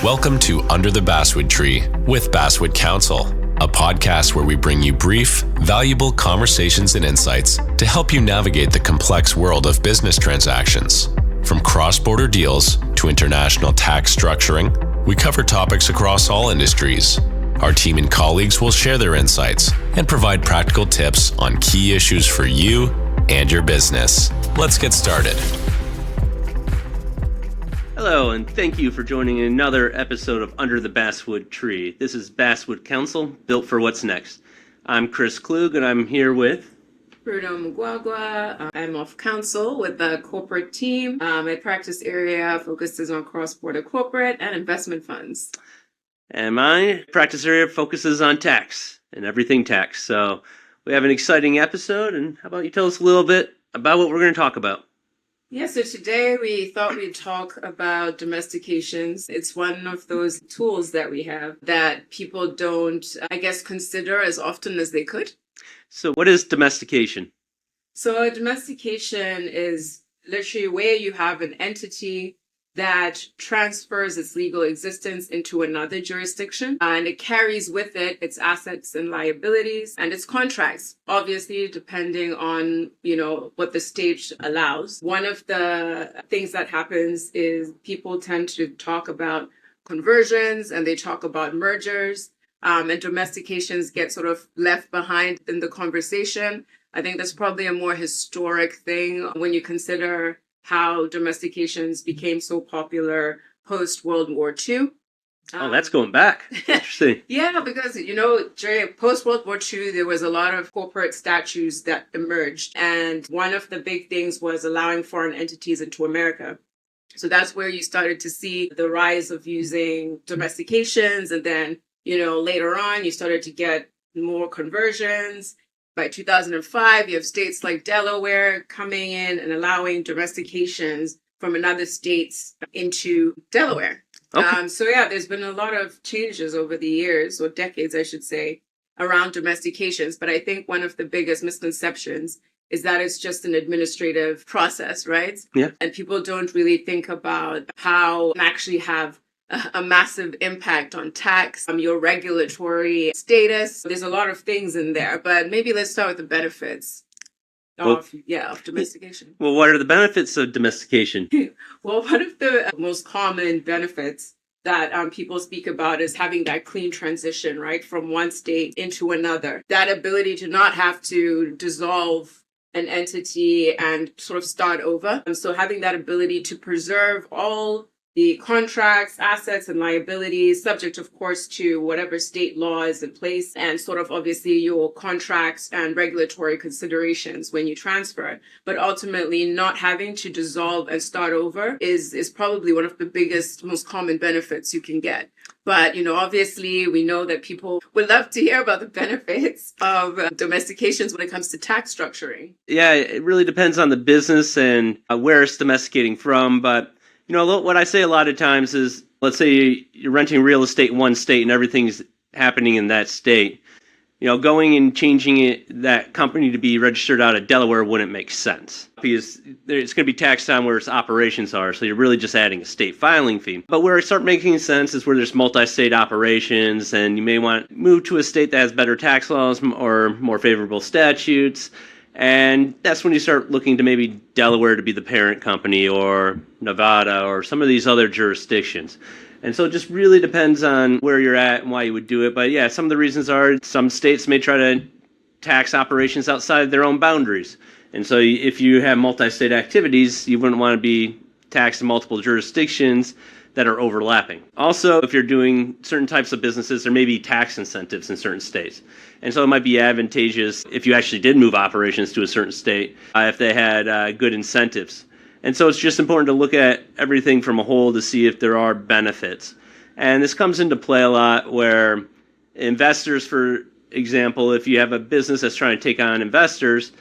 Welcome to Under the Basswood Tree with Basswood Council, a podcast where we bring you brief, valuable conversations and insights to help you navigate the complex world of business transactions. From cross-border deals to international tax structuring, we cover topics across all industries. Our team and colleagues will share their insights and provide practical tips on key issues for you and your business. Let's get started. Hello, and thank you for joining another episode of Under the Basswood Tree. This is Basswood Council, built for what's next. I'm Chris Klug, and I'm here with Rudo Mugwagwa. I'm off council with the corporate team. My practice area focuses on cross-border corporate and investment funds. And my practice area focuses on tax and everything tax. So we have an exciting episode, and how about you tell us a little bit about what we're going to talk about? Yeah, so today we thought we'd talk about domestications. It's one of those tools that we have that people don't, consider as often as they could. So what is domestication? So a domestication is literally where you have an entity that transfers its legal existence into another jurisdiction, and it carries with it its assets and liabilities and its contracts, obviously depending on, what the state allows. One of the things that happens is people tend to talk about conversions and they talk about mergers, and domestications get sort of left behind in the conversation. I think that's probably a more historic thing when you consider how domestications became so popular post-World War II. Oh, that's going back. Interesting. Yeah, because, during post-World War II, there was a lot of corporate statutes that emerged. And one of the big things was allowing foreign entities into America. So that's where you started to see the rise of using domestications. And then, later on, you started to get more conversions. By 2005, you have states like Delaware coming in and allowing domestications from another states into Delaware. Okay. There's been a lot of changes over the years, or decades, I should say, around domestications. But I think one of the biggest misconceptions is that it's just an administrative process, right? Yeah. And people don't really think about how it actually have a massive impact on tax, your regulatory status. There's a lot of things in there, but maybe let's start with the benefits of domestication. Well, what are the benefits of domestication? Well, one of the most common benefits that people speak about is having that clean transition, right, from one state into another. That ability to not have to dissolve an entity and sort of start over. And so having that ability to preserve all the contracts, assets, and liabilities, subject, of course, to whatever state law is in place, and sort of obviously your contracts and regulatory considerations when you transfer. But ultimately, not having to dissolve and start over is probably one of the biggest, most common benefits you can get. But, obviously, we know that people would love to hear about the benefits of domestications when it comes to tax structuring. Yeah, it really depends on the business and where it's domesticating from, but what I say a lot of times is, let's say you're renting real estate in one state and everything's happening in that state. Going and changing that company to be registered out of Delaware wouldn't make sense because it's going to be taxed on where its operations are. So you're really just adding a state filing fee. But where it starts making sense is where there's multi-state operations and you may want to move to a state that has better tax laws or more favorable statutes. And that's when you start looking to maybe Delaware to be the parent company or Nevada or some of these other jurisdictions. And so it just really depends on where you're at and why you would do it. But yeah, some of the reasons are some states may try to tax operations outside their own boundaries. And so if you have multi-state activities, you wouldn't want to be taxed in multiple jurisdictions that are overlapping. Also, if you're doing certain types of businesses, there may be tax incentives in certain states. And so it might be advantageous if you actually did move operations to a certain state, if they had good incentives. And so it's just important to look at everything from a whole to see if there are benefits. And this comes into play a lot where investors, for example, if you have a business that's trying to take on investors,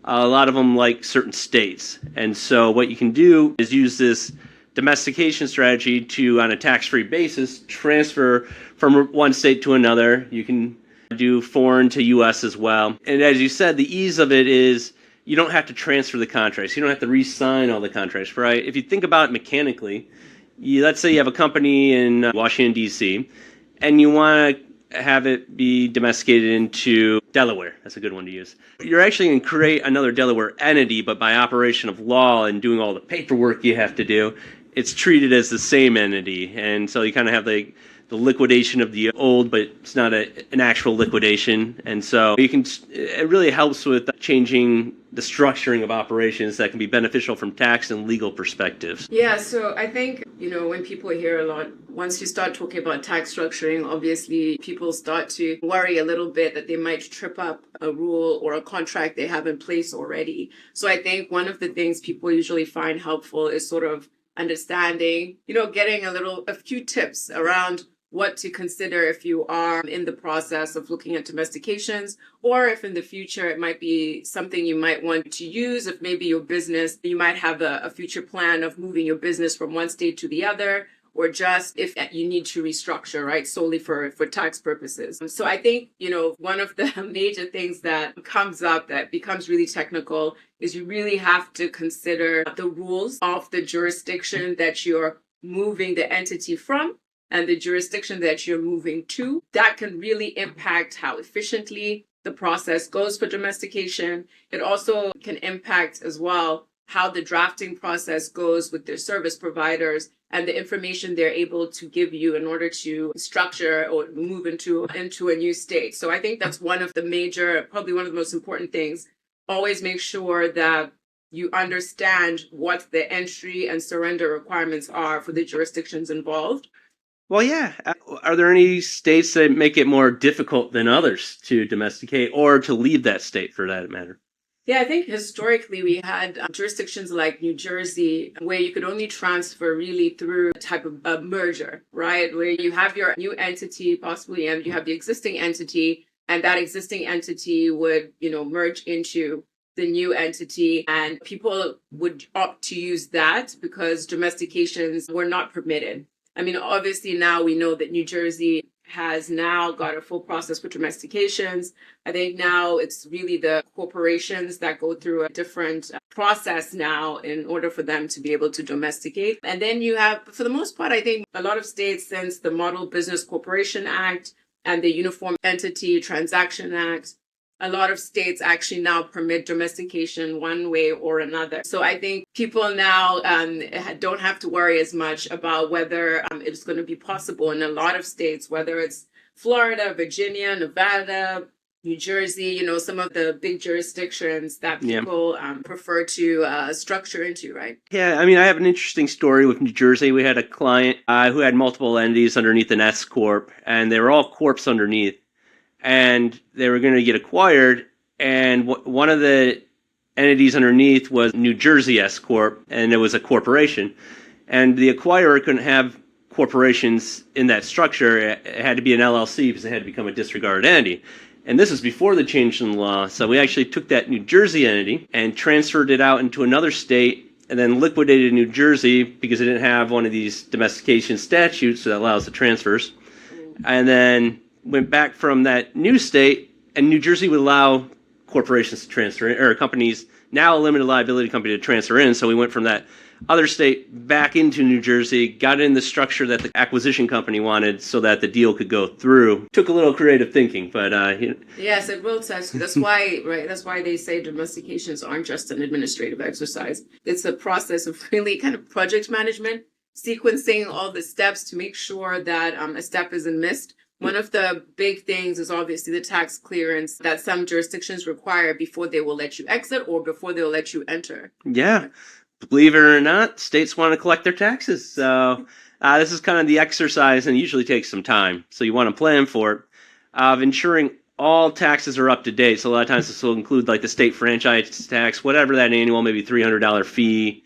a lot of them like certain states. And so what you can do is use this domestication strategy to, on a tax-free basis, transfer from one state to another. You can do foreign to U.S. as well. And as you said, the ease of it is you don't have to transfer the contracts. You don't have to re-sign all the contracts, right? If you think about it mechanically, let's say you have a company in Washington, D.C., and you want to have it be domesticated into Delaware. That's a good one to use. You're actually going to create another Delaware entity, but by operation of law and doing all the paperwork you have to do, it's treated as the same entity. And so you kind of have the liquidation of the old, but it's not an actual liquidation. And so it really helps with changing the structuring of operations that can be beneficial from tax and legal perspectives. Yeah, so I think, when people hear a lot, once you start talking about tax structuring, obviously people start to worry a little bit that they might trip up a rule or a contract they have in place already. So I think one of the things people usually find helpful is sort of understanding, getting a few tips around what to consider if you are in the process of looking at domestications, or if in the future it might be something you might want to use. If maybe your business, you might have a future plan of moving your business from one state to the other, or just if you need to restructure, right, solely for tax purposes. So I think, one of the major things that comes up that becomes really technical is you really have to consider the rules of the jurisdiction that you're moving the entity from and the jurisdiction that you're moving to. That can really impact how efficiently the process goes for domestication. It also can impact as well how the drafting process goes with their service providers and the information they're able to give you in order to structure or move into a new state. So I think that's one of the major, probably one of the most important things. Always make sure that you understand what the entry and surrender requirements are for the jurisdictions involved. Well, yeah. Are there any states that make it more difficult than others to domesticate or to leave that state for that matter? Yeah, I think historically we had jurisdictions like New Jersey where you could only transfer really through a type of a merger, right? Where you have your new entity possibly and you have the existing entity, and that existing entity would, merge into the new entity, and people would opt to use that because domestications were not permitted. I mean, obviously now we know that New Jersey has now got a full process for domestications. I think now it's really the corporations that go through a different process now in order for them to be able to domesticate. And then you have, for the most part, I think a lot of states, since the Model Business Corporation Act and the Uniform Entity Transaction Act, a lot of states actually now permit domestication one way or another. So I think people now don't have to worry as much about whether it's going to be possible in a lot of states, whether it's Florida, Virginia, Nevada, New Jersey, some of the big jurisdictions that people prefer to structure into, right? Yeah, I mean, I have an interesting story with New Jersey. We had a client who had multiple entities underneath an S Corp, and they were all corps underneath. And they were going to get acquired, and one of the entities underneath was New Jersey S Corp, and it was a corporation. And the acquirer couldn't have corporations in that structure. It had to be an LLC because it had to become a disregarded entity. And this is before the change in law. So we actually took that New Jersey entity and transferred it out into another state and then liquidated New Jersey because it didn't have one of these domestication statutes that allows the transfers. And then went back from that new state, and New Jersey would allow corporations to transfer in, or companies, now a limited liability company, to transfer in. So we went from that other state back into New Jersey, got in the structure that the acquisition company wanted so that the deal could go through. Took a little creative thinking, but yes, it will test. That's why, right? That's why they say domestications aren't just an administrative exercise. It's a process of really kind of project management, sequencing all the steps to make sure that a step isn't missed. One of the big things is obviously the tax clearance that some jurisdictions require before they will let you exit or before they'll let you enter. Yeah. Believe it or not, states want to collect their taxes. So this is kind of the exercise, and usually takes some time. So you want to plan for it, of ensuring all taxes are up to date. So a lot of times this will include like the state franchise tax, whatever that annual, maybe $300 fee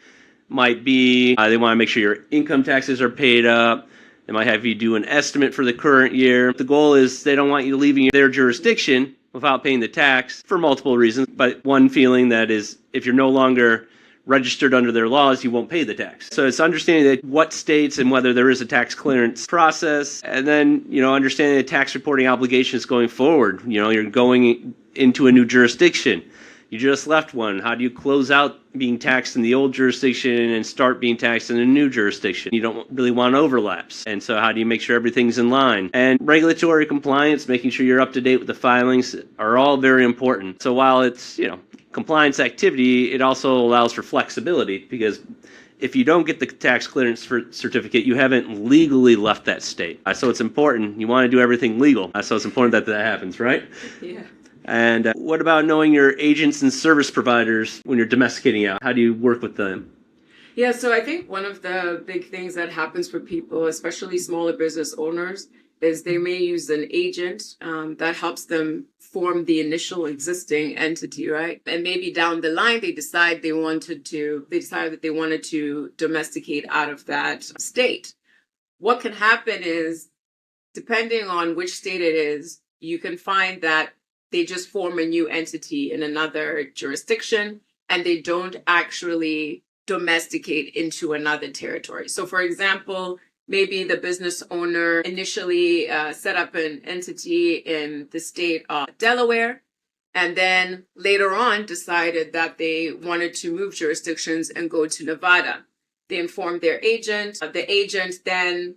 might be. They want to make sure your income taxes are paid up. They might have you do an estimate for the current year. The goal is they don't want you leaving their jurisdiction without paying the tax for multiple reasons. But one feeling that is, if you're no longer registered under their laws, you won't pay the tax. So it's understanding that what states and whether there is a tax clearance process, and then, understanding the tax reporting obligations going forward. You're going into a new jurisdiction. You just left one. How do you close out being taxed in the old jurisdiction and start being taxed in a new jurisdiction? You don't really want overlaps. And so how do you make sure everything's in line? And regulatory compliance, making sure you're up to date with the filings, are all very important. So while it's, compliance activity, it also allows for flexibility, because if you don't get the tax clearance certificate, you haven't legally left that state. So it's important. You want to do everything legal. So it's important that that happens, right? Yeah. And what about knowing your agents and service providers when you're domesticating out? How do you work with them? Yeah, so I think one of the big things that happens for people, especially smaller business owners, is they may use an agent that helps them form the initial existing entity, right? And maybe down the line, they decided that they wanted to domesticate out of that state. What can happen is, depending on which state it is, you can find that they just form a new entity in another jurisdiction and they don't actually domesticate into another territory. So for example, maybe the business owner initially set up an entity in the state of Delaware, and then later on decided that they wanted to move jurisdictions and go to Nevada. They informed their agent. The agent then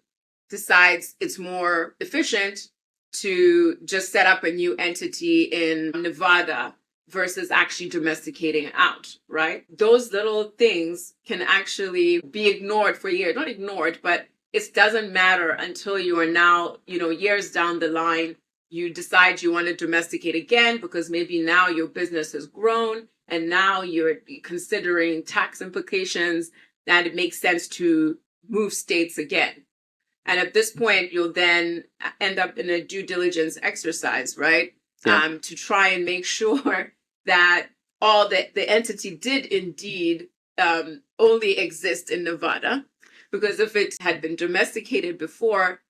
decides it's more efficient to just set up a new entity in Nevada versus actually domesticating out, right? Those little things can actually be ignored for years. Not ignored, but it doesn't matter until you are now, years down the line, you decide you want to domesticate again because maybe now your business has grown and now you're considering tax implications, that it makes sense to move states again. And at this point, you'll then end up in a due diligence exercise, right? Yeah. To try and make sure that all the entity did indeed only exist in Nevada. Because if it had been domesticated before,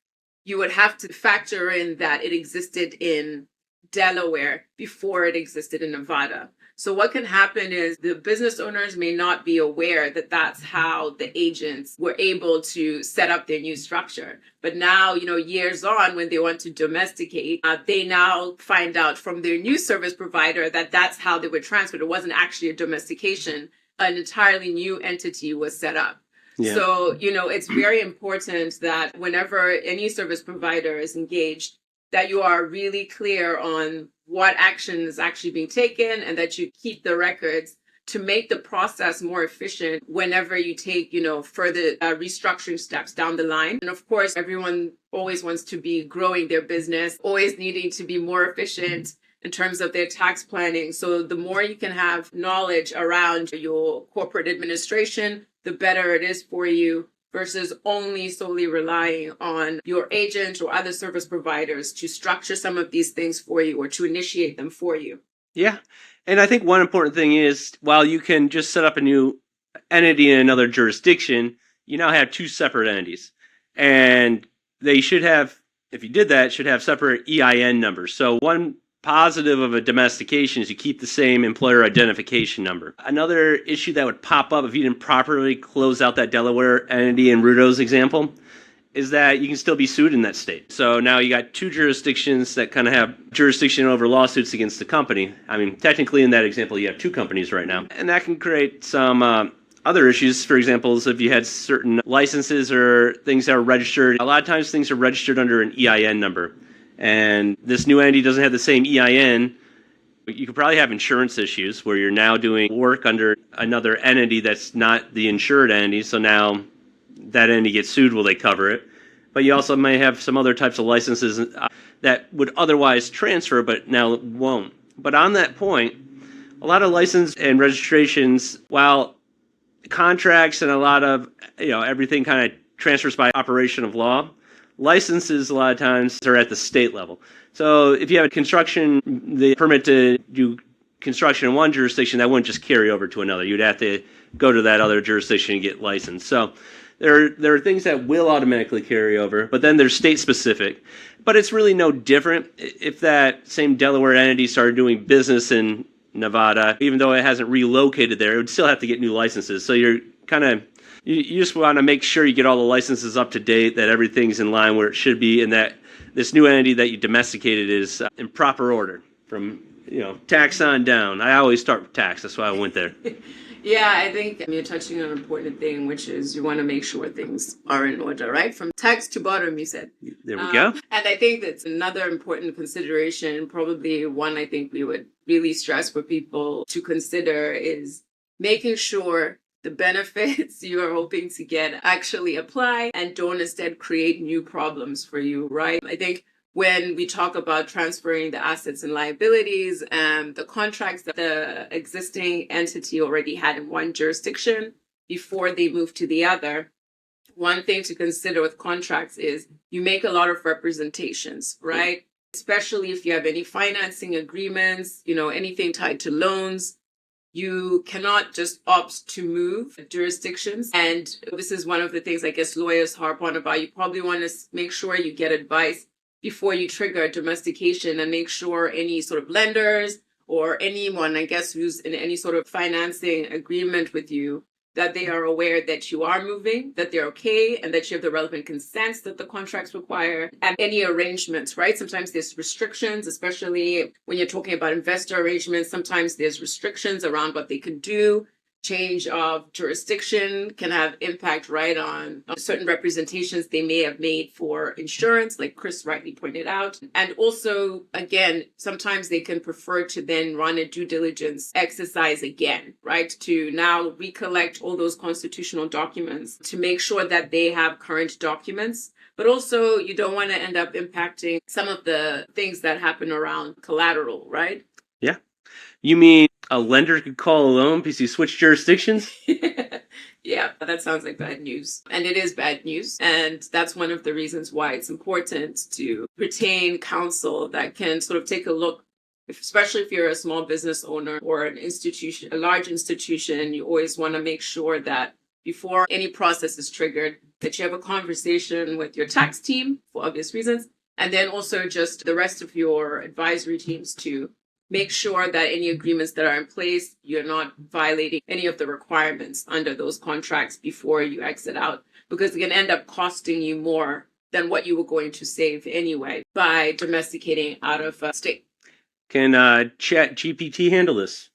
you would have to factor in that it existed in Delaware before it existed in Nevada. So what can happen is the business owners may not be aware that that's how the agents were able to set up their new structure. But now, years on, when they want to domesticate, they now find out from their new service provider that that's how they were transferred. It wasn't actually a domestication. An entirely new entity was set up. Yeah. So, it's very important that whenever any service provider is engaged, that you are really clear on what action is actually being taken and that you keep the records to make the process more efficient whenever you take, further restructuring steps down the line. And of course, everyone always wants to be growing their business, always needing to be more efficient in terms of their tax planning. So the more you can have knowledge around your corporate administration, the better it is for you versus only solely relying on your agent or other service providers to structure some of these things for you or to initiate them for you. Yeah. And I think one important thing is, while you can just set up a new entity in another jurisdiction, you now have two separate entities. And they should have, if you did that, should have separate EIN numbers. So one positive of a domestication is you keep the same employer identification number. Another issue that would pop up if you didn't properly close out that Delaware entity in Rudo's example is that you can still be sued in that state. So now you got two jurisdictions that kind of have jurisdiction over lawsuits against the company. I mean, technically in that example, you have two companies right now. And that can create some other issues. For example, is if you had certain licenses or things that are registered. A lot of times things are registered under an EIN number. And this new entity doesn't have the same EIN. You could probably have insurance issues where you're now doing work under another entity that's not the insured entity. So now that entity gets sued, will they cover it? But you also may have some other types of licenses that would otherwise transfer, but now won't. But on that point, a lot of license and registrations, while contracts and a lot of, everything kind of transfers by operation of law, licenses a lot of times are at the state level. So if you have a the permit to do construction in one jurisdiction, that wouldn't just carry over to another. You'd have to go to that other jurisdiction and get licensed. So there are things that will automatically carry over, but then there's state specific. But it's really no different if that same Delaware entity started doing business in Nevada, even though it hasn't relocated there, it would still have to get new licenses. So you're kind of You just want to make sure you get all the licenses up to date, that everything's in line where it should be, and that this new entity that you domesticated is in proper order from tax on down. I always start with tax. That's why I went there. Yeah, I think you're touching on an important thing, which is you want to make sure things are in order, right? From tax to bottom, you said. There we go. And I think that's another important consideration, probably one I think we would really stress for people to consider is making sure the benefits you are hoping to get actually apply and don't instead create new problems for you, right? I think when we talk about transferring the assets and liabilities and the contracts that the existing entity already had in one jurisdiction before they move to the other, one thing to consider with contracts is you make a lot of representations, right? Especially if you have any financing agreements, anything tied to loans. You cannot just opt to move jurisdictions. And this is one of the things I guess lawyers harp on about. You probably want to make sure you get advice before you trigger domestication and make sure any sort of lenders or anyone, I guess, who's in any sort of financing agreement with you, that they are aware that you are moving, that they're okay, and that you have the relevant consents that the contracts require, and any arrangements, right? Sometimes there's restrictions, especially when you're talking about investor arrangements. Sometimes there's restrictions around what they can do. Change of jurisdiction can have impact, right, on certain representations they may have made for insurance, like Chris rightly pointed out. And also, again, sometimes they can prefer to then run a due diligence exercise again, right, to now recollect all those constitutional documents to make sure that they have current documents. But also, you don't want to end up impacting some of the things that happen around collateral, right? Yeah. You mean a lender could call a loan because you switched jurisdictions? Yeah, that sounds like bad news. And it is bad news. And that's one of the reasons why it's important to retain counsel that can sort of take a look, especially if you're a small business owner or an institution, a large institution. You always want to make sure that before any process is triggered, that you have a conversation with your tax team for obvious reasons. And then also just the rest of your advisory teams to make sure that any agreements that are in place, you're not violating any of the requirements under those contracts before you exit out, because it can end up costing you more than what you were going to save anyway by domesticating out of state. Can ChatGPT handle this?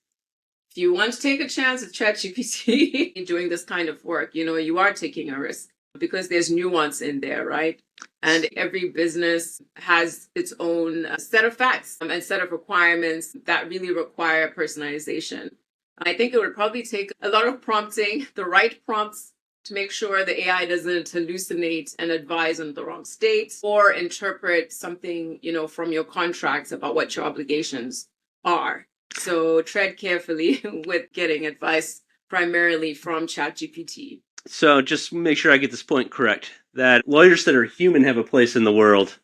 If you want to take a chance at ChatGPT in doing this kind of work, you are taking a risk because there's nuance in there, right? And every business has its own set of facts and set of requirements that really require personalization. I think it would probably take a lot of prompting, the right prompts, to make sure the AI doesn't hallucinate and advise on the wrong state or interpret something, from your contracts about what your obligations are. So tread carefully with getting advice primarily from ChatGPT. So just make sure I get this point correct, that lawyers that are human have a place in the world.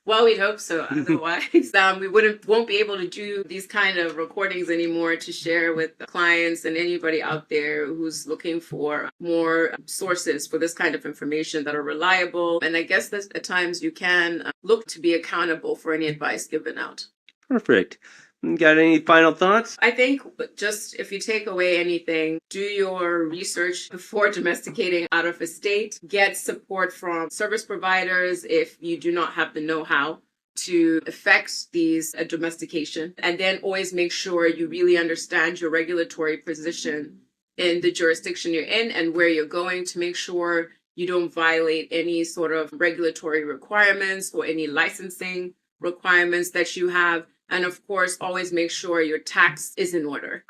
Well, we'd hope so. Otherwise, we won't be able to do these kind of recordings anymore to share with clients and anybody out there who's looking for more sources for this kind of information that are reliable. And I guess that at times you can look to be accountable for any advice given out. Perfect. Got any final thoughts? I think just if you take away anything, do your research before domesticating out of a state. Get support from service providers if you do not have the know-how to effect these domestication. And then always make sure you really understand your regulatory position in the jurisdiction you're in and where you're going to make sure you don't violate any sort of regulatory requirements or any licensing requirements that you have. And of course, always make sure your tax is in order.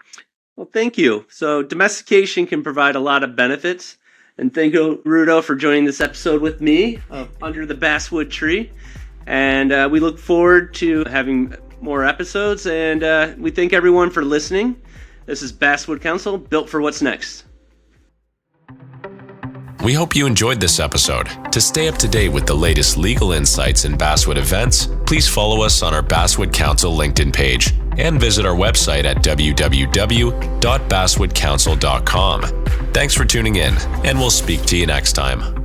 Well, thank you. So domestication can provide a lot of benefits. And thank you, Rudo, for joining this episode with me of Under the Basswood Tree. And we look forward to having more episodes. And we thank everyone for listening. This is Basswood Counsel, built for what's next. We hope you enjoyed this episode. To stay up to date with the latest legal insights and Basswood events, please follow us on our Basswood Counsel LinkedIn page and visit our website at www.basswoodcounsel.com. Thanks for tuning in, and we'll speak to you next time.